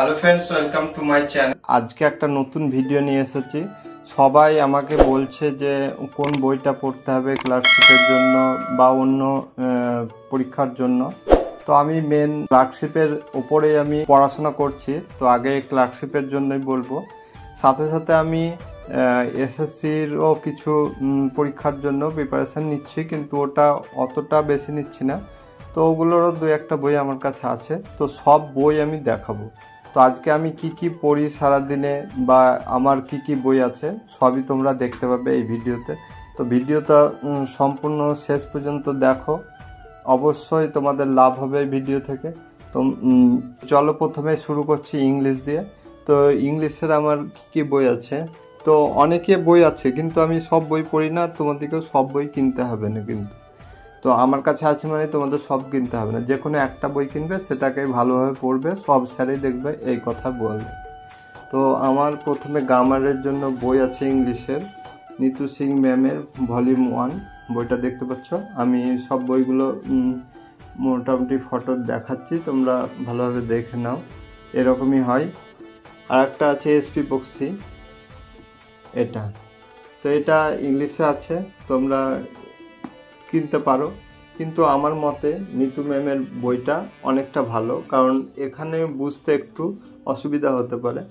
Hello friends, welcome to my channel. আজকে একটা নতুন ভিডিও নিয়ে এসেছি। সবাই আমাকে বলছে যে কোন বইটা পড়তে হবে ক্লার্কশিপের জন্য বা অন্য পরীক্ষার জন্য। তো আমি মেন ক্লার্কশিপের উপরেই আমি পড়াশোনা করছি, তো আগে ক্লার্কশিপের জন্যই বলবো। সাথে সাথে আমি এসএসসিরও কিছু পরীক্ষার জন্য প্রিপারেশান নিচ্ছি, কিন্তু ওটা অতটা বেশি নিচ্ছি না। তো ওগুলোরও দু একটা বই আমার কাছে আছে, তো সব বই আমি দেখাবো। তো আজকে আমি কি পড়ি সারাদিনে বা আমার কি বই আছে সবই তোমরা দেখতে পাবে এই ভিডিওতে। তো ভিডিওটা সম্পূর্ণ শেষ পর্যন্ত দেখো, অবশ্যই তোমাদের লাভ হবে এই ভিডিও থেকে। তো চলো প্রথমে শুরু করছি ইংলিশ দিয়ে। তো ইংলিশের আমার কি বই আছে, তো অনেকে বই আছে কিন্তু আমি সব বই পড়ি না, তোমাদেরকেও সব বই কিনতে হবে না কিন্তু। তো আমার কাছে আছে মানে তোমাদের সব কিনতে হবে না, যে কোনো একটা বই কিনবে, সেটাকে ভালোভাবে পড়বে, সব স্যারই দেখবে এই কথা বলবে। তো আমার প্রথমে গ্রামারের জন্য বই আছে ইংলিশের, নিতু সিং ম্যামের ভলিউম 1 বইটা দেখতে পাচ্ছ। আমি সব বইগুলো মোটামুটি ফটো দেখাচ্ছি, তোমরা ভালোভাবে দেখে নাও, এরকমই হয়। আর একটা আছে এসপি বক্সি, এটা তো এটা ইংলিশে আছে, তোমরা কিনতে পারো। কিন্তু আমার মতে নিতু ম্যামের বইটা অনেকটা ভালো, কারণ এখানে বুঝতে একটু অসুবিধা হতে পারে।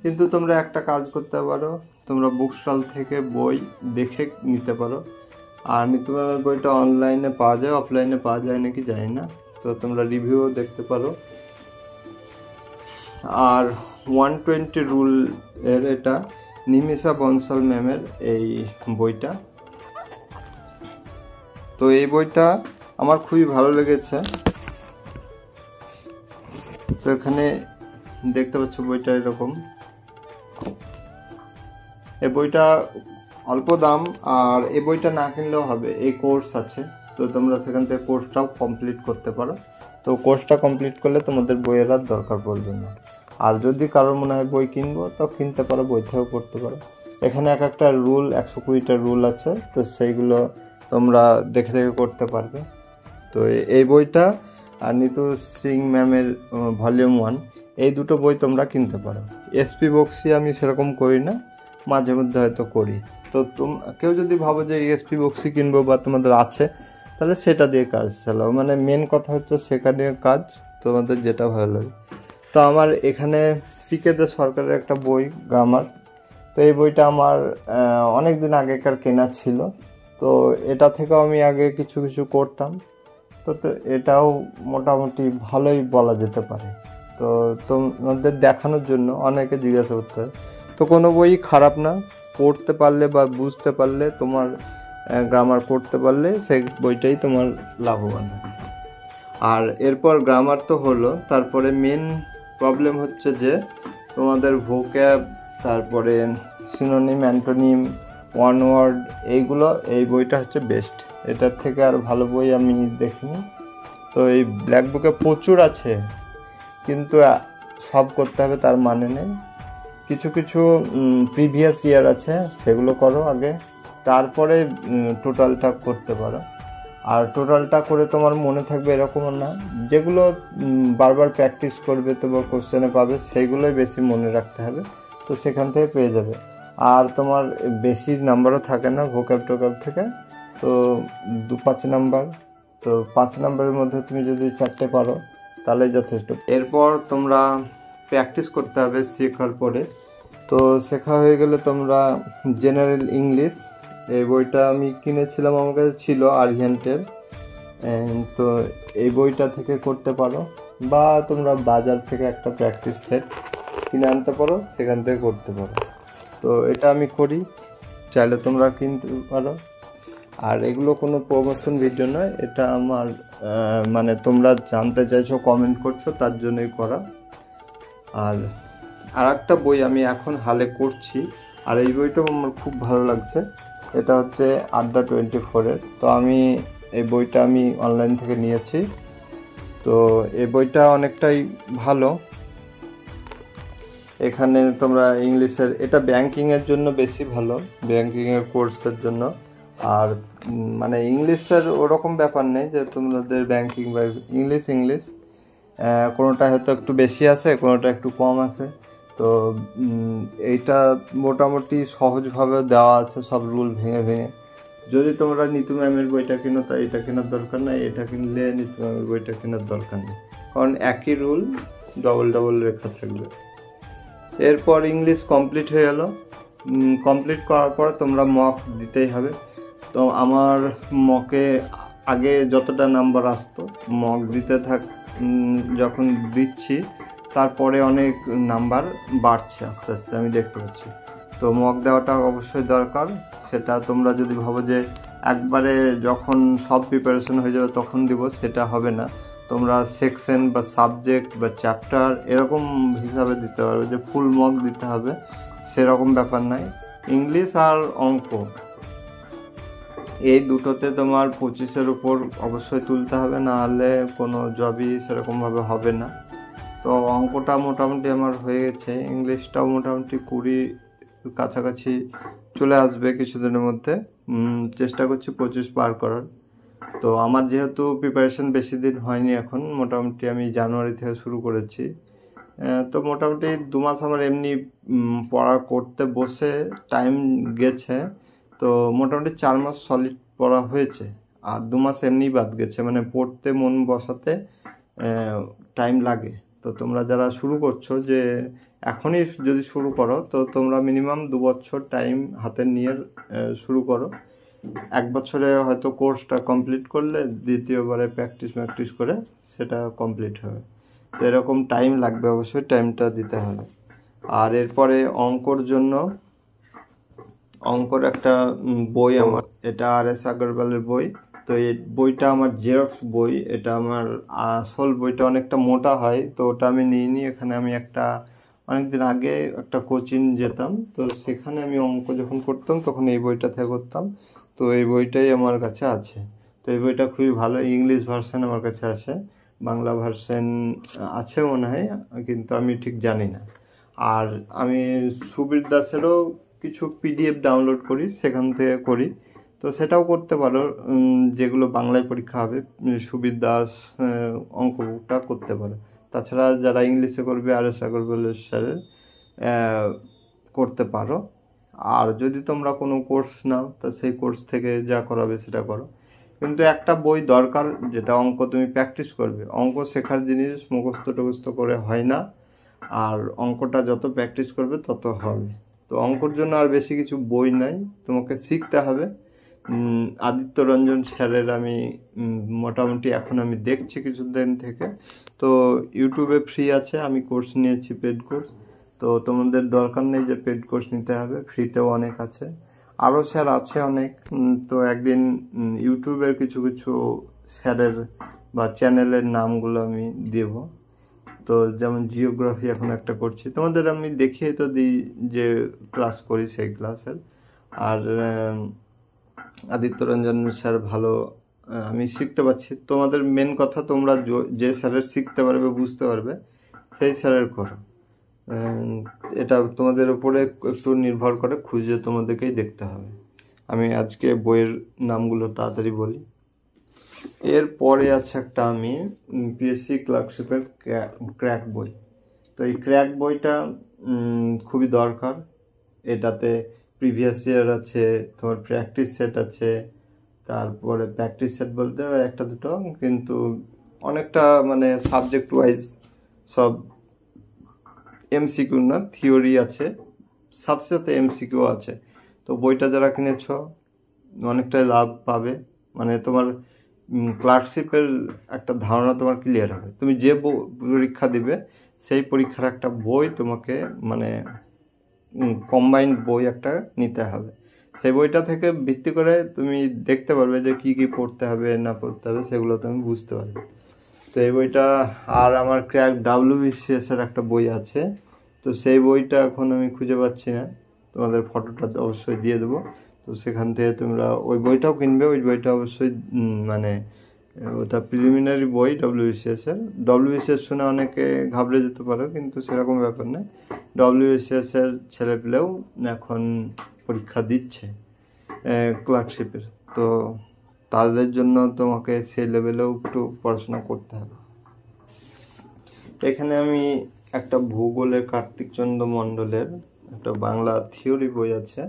কিন্তু তোমরা একটা কাজ করতে পারো, তোমরা বুক স্টল থেকে বই দেখে নিতে পারো। আর নিতু ম্যামের বইটা অনলাইনে পাওয়া যায়, অফলাইনে পাওয়া যায় নাকি জানি না, তো তোমরা রিভিউও দেখতে পারো। আর 120 রুল এর এটা নিমিষা বনসাল ম্যামের এই বইটা। তো এই বইটা আমার খুবই ভালো লেগেছে। তো এখানে দেখতে পাচ্ছ বইটা এরকম। এই বইটা অল্প দাম, আর এই বইটা না কিনলেও হবে, এই কোর্স আছে, তো তোমরা সেখান থেকে কোর্সটাও কমপ্লিট করতে পারো। তো কোর্সটা কমপ্লিট করলে তোমাদের বইয়ের আর দরকার পড়বে না। আর যদি কারোর মনে হয় বই কিনবো, তো কিনতে পারো, বই থেকেও পড়তে পারো। এখানে এক একটা রুল 120টা রুল আছে, তো সেইগুলো তোমরা দেখে দেখে করতে পারবে। তো এই বইটা আর নিতু সিং ম্যামের ভলিউম 1 এই দুটো বই তোমরা কিনতে পারো। এসপি বক্সি আমি সেরকম করি না, মাঝে মধ্যে হয়তো করি। তো কেউ যদি ভাবো যে এসপি বক্সি কিনবো বা তোমাদের আছে, তাহলে সেটা দিয়ে কাজ চালাও, মানে মেন কথা হচ্ছে সেখানে কাজ তোমাদের যেটা ভালো লাগে। তো আমার এখানে সিকেদের সরকারের একটা বই গ্রামার, তো এই বইটা আমার অনেক দিন আগেকার কেনা ছিল। তো এটা থেকেও আমি আগে কিছু করতাম, তো এটাও মোটামুটি ভালোই বলা যেতে পারে। তো তোমাদের দেখানোর জন্য অনেকে জিজ্ঞাসা করতে হয়, তো কোনো বই খারাপ না, পড়তে পারলে বা বুঝতে পারলে, তোমার গ্রামার পড়তে পারলে সেই বইটাই তোমার লাভবান। আর এরপর গ্রামার তো হলো, তারপরে মেন প্রবলেম হচ্ছে যে তোমাদের ভোক্যাব, তারপরে সিনোনিম, অ্যান্টোনিম, ওয়ান ওয়ার্ড, এইগুলো, এই বইটা হচ্ছে বেস্ট। এটার থেকে আর ভালো বই আমি দেখিনি। তো এই ব্ল্যাক বুকে প্রচুর আছে, কিন্তু সব করতে হবে তার মানে নেই। কিছু প্রিভিয়াস ইয়ার আছে, সেগুলো করো আগে, তারপরে টোটালটা করতে পারো। আর টোটালটা করে তোমার মনে থাকবে এরকম না, যেগুলো বারবার প্র্যাকটিস করবে তোমার কোশ্চেনে পাবে, সেইগুলোই বেশি মনে রাখতে হবে, তো সেখান থেকে পেয়ে যাবে। আর তোমার বেশি নাম্বারও থাকে না ভোক্যাব টোক্যাব থেকে, তো 2-5 নাম্বার, তো 5 নাম্বারের মধ্যে তুমি যদি 4টে পারো তাহলে যথেষ্ট। এরপর তোমরা প্র্যাকটিস করতে হবে শেখার পরে। তো শেখা হয়ে গেলে তোমরা জেনারেল ইংলিশ, এই বইটা আমি কিনেছিলাম, আমার কাছে ছিল আর্জেন্টের, তো এই বইটা থেকে করতে পারো, বা তোমরা বাজার থেকে একটা প্র্যাকটিস সেট কিনে আনতে পারো, সেখান থেকে করতে পারো। তো এটা আমি করি, চাইলে তোমরা কিনতে পারো। আর এগুলো কোনো প্রমোশন ভিডিও নয়, এটা আমার মানে তোমরা জানতে চাইছো, কমেন্ট করছো, তার জন্যই করা। আর একটা বই আমি এখন হালে করছি, আর এই বইটাও আমার খুব ভালো লাগছে, এটা হচ্ছে আড্ডা 24-এর। তো আমি এই বইটা আমি অনলাইন থেকে নিয়েছি, তো এই বইটা অনেকটাই ভালো। এখানে তোমরা ইংলিশের, এটা ব্যাংকিংয়ের জন্য বেশি ভালো, ব্যাংকিংয়ের কোর্সের জন্য। আর মানে ইংলিশের ওরকম ব্যাপার নেই যে তোমাদের ব্যাংকিং বা ইংলিশ, কোনোটা হয়তো একটু বেশি আছে, কোনোটা একটু কম আছে। তো এইটা মোটামুটি সহজভাবে দেওয়া আছে, সব রুল ভেঙে ভেঙে। যদি তোমরা নিতু ম্যামের বইটা কিনো তাই এটা কেনার দরকার নাই, এটা কিনলে নিতু ম্যামের বইটা কেনার দরকার নেই, কারণ একই রুল ডবল ডবল লেখা থাকবে। এরপর ইংলিশ কমপ্লিট হয়ে গেল। কমপ্লিট করার পর তোমরা মক দিতেই হবে। তো আমার মকে আগে যতটা নাম্বার আসতো, মক দিতে যখন দিচ্ছি তারপরে অনেক নাম্বার বাড়ছে আস্তে আস্তে, আমি দেখতে পাচ্ছি। তো মক দেওয়াটা অবশ্যই দরকার। সেটা তোমরা যদি ভাবো যে একবারে যখন সব প্রিপারেশন হয়ে যাবে তখন দিব, সেটা হবে না। তোমরা সেকশন বা সাবজেক্ট বা চ্যাপ্টার এরকম হিসাবে দিতে পারবে, যে ফুল মক দিতে হবে সেরকম ব্যাপার নাই। ইংলিশ আর অঙ্ক এই দুটোতে তোমার 25-এর উপর অবশ্যই তুলতে হবে, না হলে কোনো জবই সেরকমভাবে হবে না। তো অঙ্কটা মোটামুটি আমার হয়ে গেছে, ইংলিশটাও মোটামুটি 20 কাছাকাছি চলে আসবে কিছুদিনের মধ্যে। চেষ্টা করছি 25 পার করার। তো আমার যেহেতু প্রিপারেশন বেশি দিন হয়নি এখন, মোটামুটি আমি জানুয়ারি থেকে শুরু করেছি। তো মোটামুটি 2 মাস আমার এমনি পড়া করতে বসে টাইম গেছে। তো মোটামুটি 4 মাস সলিড পড়া হয়েছে, আর 2 মাস এমনি বাদ গেছে, মানে পড়তে মন বসাতে টাইম লাগে। তো তোমরা যারা শুরু করছো, যে এখনই যদি শুরু করো, তো তোমরা মিনিমাম 2 বছর টাইম হাতে নিয়ে শুরু করো। 1 বছরে হয়তো কোর্সটা কমপ্লিট করলে দ্বিতীয়বারে প্র্যাকটিস করে সেটা কমপ্লিট হবে। তো এরকম টাইম লাগবে, অবশ্যই টাইমটা দিতে হবে। আর এরপরে অঙ্কর একটা বই আমার, এটা RS আগরওয়ালের বই। তো এই বইটা আমার জেরক্স বই, এটা আমার আসল বইটা অনেকটা মোটা হয়, তো ওটা আমি নিইনি। এখানে আমি অনেকদিন আগে একটা কোচিং যেতাম, তো সেখানে আমি অঙ্ক যখন করতাম তখন এই বইটা থেকে করতাম। তো এই বইটাই আমার কাছে আছে। তো এই বইটা খুবই ভালো। ইংলিশ ভার্সন আমার কাছে আছে, বাংলা ভার্সন আছে মনে হয়, কিন্তু আমি ঠিক জানি না। আর আমি সুবীর দাসেরও কিছু PDF ডাউনলোড করি, সেখান থেকে করি। তো সেটাও করতে পারো, যেগুলো বাংলায় পরীক্ষা হবে, সুবীর দাস অঙ্কটা করতে পারো। তাছাড়া যারা ইংলিশে করবে RS আগরওয়ালের স্যারের করতে পারো। আর যদি তোমরা কোনো কোর্স নাও, তা সেই কোর্স থেকে যা করাবে সেটা করো। কিন্তু একটা বই দরকার, যেটা অঙ্ক তুমি প্র্যাকটিস করবে। অঙ্ক শেখার জিনিস মুখস্থ করে হয় না, আর অঙ্কটা যত প্র্যাকটিস করবে তত হবে। তো অঙ্কর জন্য আর বেশি কিছু বই নাই, তোমাকে শিখতে হবে। আদিত্য রঞ্জন স্যারের আমি মোটামুটি এখন আমি দেখছি কিছুদিন থেকে। তো ইউটিউবে ফ্রি আছে, আমি কোর্স নিয়েছি পেড কোর্স। তো তোমাদের দরকার নেই যে পেড কোর্স নিতে হবে, ফ্রিতেও অনেক আছে। আরও স্যার আছে অনেক। তো একদিন ইউটিউবের কিছু কিছু স্যারের বা চ্যানেলের নামগুলো আমি দেব। তো যেমন জিওগ্রাফি এখন একটা করছি, তোমাদের আমি দেখিয়ে তো দিই যে ক্লাস করি সেই ক্লাসের। আর আদিত্য রঞ্জন স্যার ভালো, আমি শিখতে পারছি। তোমাদের মেন কথা, তোমরা যে স্যারের শিখতে পারবে, বুঝতে পারবে, সেই স্যারের করো। এটা তোমাদের উপরে একটু নির্ভর করে, খুঁজে তোমাদেরকেই দেখতে হবে। আমি আজকে বইয়ের নামগুলো তাড়াতাড়ি বলি। এরপরে আছে একটা আমি PSC ক্লার্কশিপের ক্র্যাক বই। তো এই ক্র্যাক বইটা খুবই দরকার। এটাতে প্রিভিয়াস ইয়ার আছে, তোমার প্র্যাকটিস সেট আছে। তারপরে প্র্যাকটিস সেট বলতে একটা দুটো, কিন্তু অনেকটা মানে সাবজেক্ট ওয়াইজ সব MCQ না, থিওরি আছে, সাথে সাথে MCQ আছে। তো বইটা যারা কিনেছ অনেকটাই লাভ পাবে, মানে তোমার ক্লার্কশিপের একটা ধারণা তোমার ক্লিয়ার হবে। তুমি যে পরীক্ষা দিবে সেই পরীক্ষার একটা বই তোমাকে, মানে কম্বাইন্ড বই একটা নিতে হবে। সেই বইটা থেকে ভিত্তি করে তুমি দেখতে পারবে যে কি কি পড়তে হবে না পড়তে হবে, সেগুলো তুমি বুঝতে পারবে। তো এই বইটা, আর আমার ক্র্যাক WBCS এর একটা বই আছে, তো সেই বইটা এখন আমি খুঁজে পাচ্ছি না, তোমাদের ফটোটা অবশ্যই দিয়ে দেবো। তো সেখান থেকে তোমরা ওই বইটাও কিনবে। ওই বইটা অবশ্যই মানে ওটা প্রিলিমিনারি বই WBCS এর। WBCS শুনে অনেকে ঘাবড়ে যেতে পারো, কিন্তু সেরকম ব্যাপার নেই। WBCS এর ছেলেপেলেও এখন পরীক্ষা দিচ্ছে ক্লার্কশিপের। তো তাদের জন্য তোমাকে সেই লেভেলেও একটু পড়াশোনা করতে হবে। এখানে আমি একটা ভূগোলের কার্তিকচন্দ্র মণ্ডলের একটা বাংলা থিওরি বই আছে,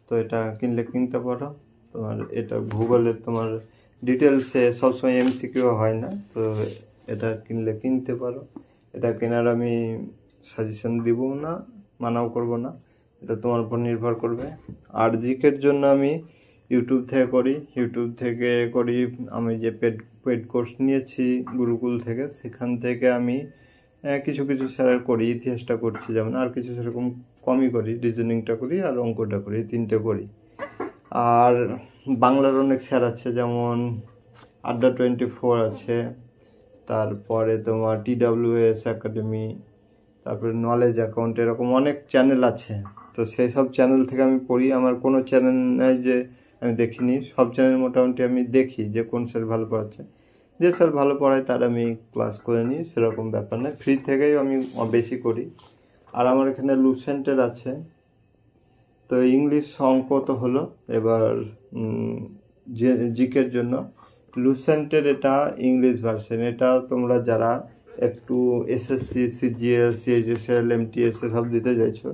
তো এটা কিনলে কিনতে পারো। তোমার এটা ভূগোলের তোমার ডিটেলসে সবসময় এমসিকিউ হয় না, তো এটা কিনলে কিনতে পারো। এটা কেনার আমি সাজেশন দিব না, মানাও করব না, এটা তোমার উপর নির্ভর করবে। আর জিকের জন্য আমি ইউটিউব থেকে করি। আমি যে পেড কোর্স নিয়েছি গুরুকুল থেকে, সেখান থেকে আমি কিছু কিছু স্যারের করি। ইতিহাসটা করছি যেমন, আর কিছু সেরকম কমই করি, রিজনিংটা করি আর অঙ্কটা করি, এই তিনটে করি। আর বাংলার অনেক স্যার আছে, যেমন আড্ডা24 আছে, তারপরে তোমার TWS একাডেমি, তারপরে নলেজ অ্যাকাউন্ট, এরকম অনেক চ্যানেল আছে। তো সেই সব চ্যানেল থেকে আমি পড়ি। আমার কোনো চ্যানেল নেই যে আমি দেখিনি, সব চ্যানেল মোটামুটি আমি দেখি যে কোন স্যার ভালো পড়াচ্ছে। যে স্যার ভালো পড়ায় তার আমি ক্লাস করে নিই, সেরকম ব্যাপার না, ফ্রি থেকেই আমি বেশি করি। আর আমার এখানে লুসেন্টের আছে। তো ইংলিশ অঙ্ক তো হলো, এবার জিকের জন্য লুসেন্টের এটা ইংলিশ ভার্সন। এটা তোমরা যারা একটু SSC, CGL, CHSL, MTS সব দিতে চাইছো,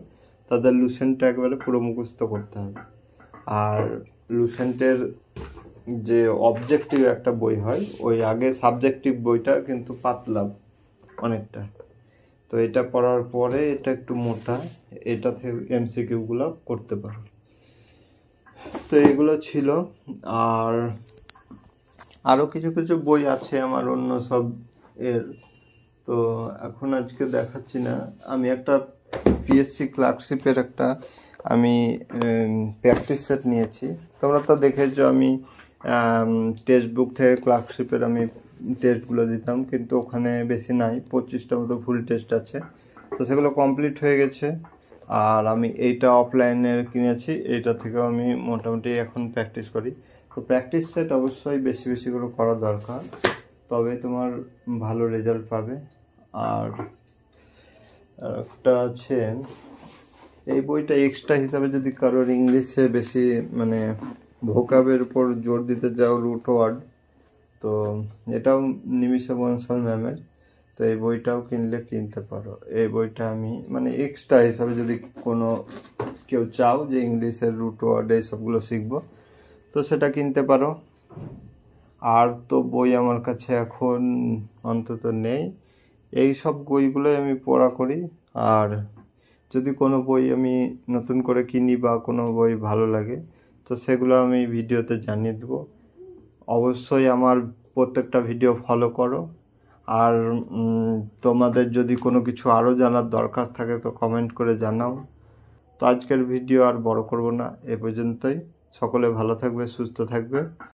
তাদের লুসেন্টটা একবারে পুরো মুখস্থ করতে হবে। আর লুসেন্টের যে অবজেক্টিভ একটা বই হয়, ওই আগে সাবজেক্টিভ বইটা কিন্তু পাতলা অনেকটা, তো এটা পড়ার পরে এটা একটু মোটা, এটা থেকে MCQ-গুলো করতে পারো। তো এগুলো ছিল। আর আরও কিছু কিছু বই আছে আমার অন্য সব এর, তো এখন আজকে দেখাচ্ছি না। আমি একটা PSC ক্লার্কশিপের একটা আমি প্র্যাকটিস সেট নিয়েছি। তোমরা তো দেখেছো আমি টেক্সট বুক থেকে ক্লার্কশিপের আমি টেস্টগুলো দিতাম, কিন্তু ওখানে বেশি নাই, 25টা মতো ফুল টেস্ট আছে। তো সেগুলো কমপ্লিট হয়ে গেছে। আর আমি এইটা অফলাইনের কিনেছি, এইটা থেকেও আমি মোটামুটি এখন প্র্যাকটিস করি। তো প্র্যাকটিস সেট অবশ্যই বেশি বেশি করে করা দরকার, তবে তোমার ভালো রেজাল্ট পাবে। আর একটা আছে, এই বইটা এক্সট্রা হিসাবে যদি কারোর ইংলিশে বেশি মানে ভোকাবের উপর জোর দিতে যাও, রুট ওয়ার্ড, তো এটাও নিমিষা বনসাল ম্যামের, তো এই বইটাও কিনলে কিনতে পারো। এই বইটা আমি মানে এক্সট্রা হিসাবে যদি কোনো কেউ চাও যে ইংলিশের রুট ওয়ার্ড এইসবগুলো শিখবো, তো সেটা কিনতে পারো। আর তো বই আমার কাছে এখন অন্তত নেই, এই সব বইগুলোই আমি পড়া করি। আর যদি কোনো বই আমি নতুন করে কিনি বা কোনো বই ভালো লাগে, তো সেগুলো আমি ভিডিওতে জানিয়ে দেবো। অবশ্যই আমার প্রত্যেকটা ভিডিও ফলো করো। আর তোমাদের যদি কোনো কিছু আরও জানার দরকার থাকে তো কমেন্ট করে জানাও। তো আজকের ভিডিও আর বড় করব না, এ পর্যন্তই। সকলে ভালো থাকবে, সুস্থ থাকবে।